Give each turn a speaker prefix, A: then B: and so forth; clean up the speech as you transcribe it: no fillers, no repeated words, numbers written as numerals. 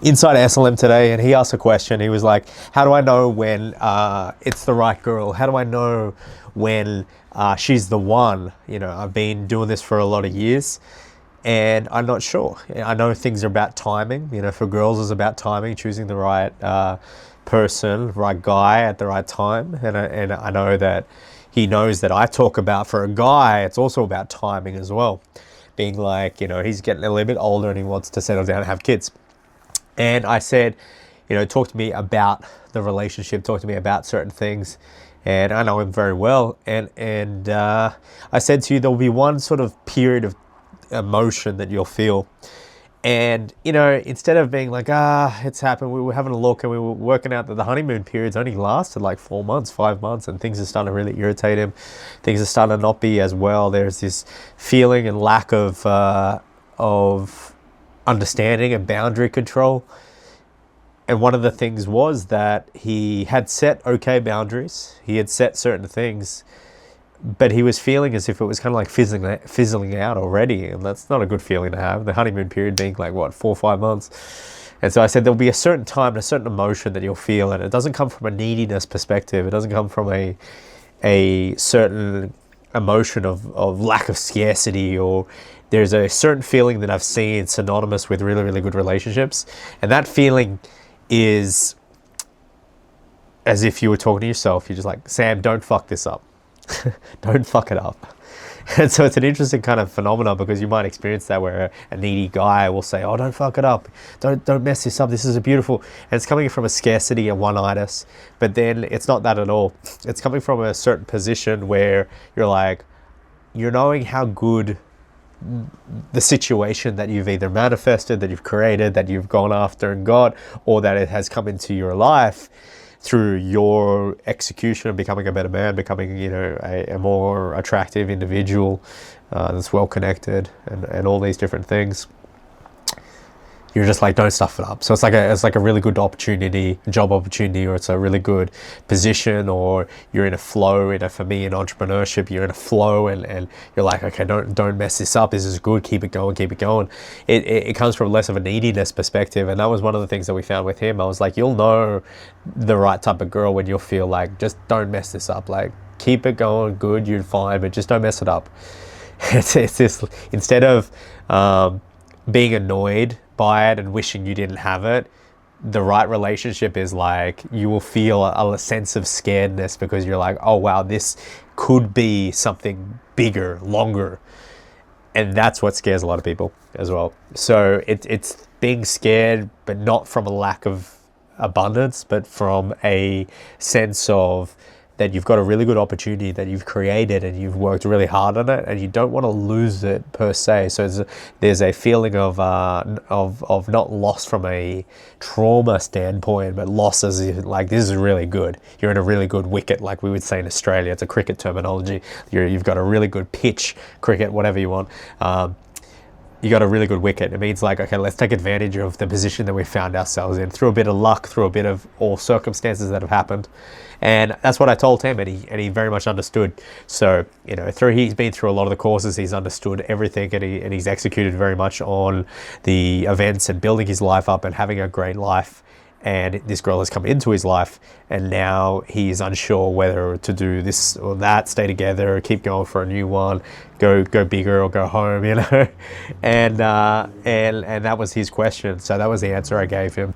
A: inside SLM today, and he asked a question. He was like, how do I know when it's the right girl? How do I know when she's the one? You know, I've been doing this for a lot of years and I'm not sure. I know things are about timing. You know, for girls it's about timing, choosing the right person, right guy at the right time. And I know that he knows that I talk about, for a guy, it's also about timing as well. Being like, you know, he's getting a little bit older and he wants to settle down and have kids. And I said, you know, talk to me about the relationship, talk to me about certain things. And I know him very well. And I said to you, there'll be one sort of period of emotion that you'll feel. And, you know, instead of being like, it's happened, we were having a look and we were working out that the honeymoon periods only lasted like 4 months, 5 months, and things are starting to really irritate him. Things are starting to not be as well. There's this feeling and lack of understanding and boundary control. And one of the things was that he had set okay boundaries. He had set certain things, but he was feeling as if it was kind of like fizzling out already. And that's not a good feeling to have. The honeymoon period being like, what, 4 or 5 months. And so I said, there'll be a certain time and a certain emotion that you'll feel. And it doesn't come from a neediness perspective. It doesn't come from a certain emotion of lack of scarcity, or there's a certain feeling that I've seen synonymous with really, really good relationships. And that feeling is as if you were talking to yourself. You're just like, Sam, don't fuck this up. Don't fuck it up. And so it's an interesting kind of phenomenon, because you might experience that where a needy guy will say, oh, don't fuck it up. Don't mess this up. This is a beautiful, and it's coming from a scarcity and one-itis. But then it's not that at all. It's coming from a certain position where you're like, you're knowing how good the situation that you've either manifested, that you've created, that you've gone after and got, or that it has come into your life through your execution of becoming a better man, becoming, you know, a more attractive individual that's well connected, and all these different things. You're just like, don't stuff it up. So it's like a really good opportunity, job opportunity, or it's a really good position, or you're in a flow. For me in entrepreneurship, you're in a flow, and you're like, okay, don't mess this up. This is good. Keep it going. Keep it going. It comes from less of a neediness perspective, and that was one of the things that we found with him. I was like, you'll know the right type of girl when you'll feel like, just don't mess this up. Like, keep it going. Good, you're fine, but just don't mess it up. It's this, instead of being annoyed by it and wishing you didn't have it, the right relationship is like, you will feel a sense of scaredness, because you're like, oh wow, this could be something bigger, longer. And that's what scares a lot of people as well. So it's being scared, but not from a lack of abundance, but from a sense of that you've got a really good opportunity that you've created and you've worked really hard on it, and you don't want to lose it per se. So there's a feeling of not loss from a trauma standpoint, but loss as if, like, this is really good. You're in a really good wicket, like we would say in Australia. It's a cricket terminology. You've got a really good pitch, cricket, whatever you want. You got a really good wicket. It means like, okay, let's take advantage of the position that we found ourselves in through a bit of luck, through a bit of all circumstances that have happened. And that's what I told him, and he very much understood. So, you know, he's been through a lot of the courses, he's understood everything, and he's executed very much on the events and building his life up and having a great life. And this girl has come into his life, and now he's unsure whether to do this or that, stay together, keep going for a new one, go bigger or go home, you know. And that was his question. So that was the answer I gave him.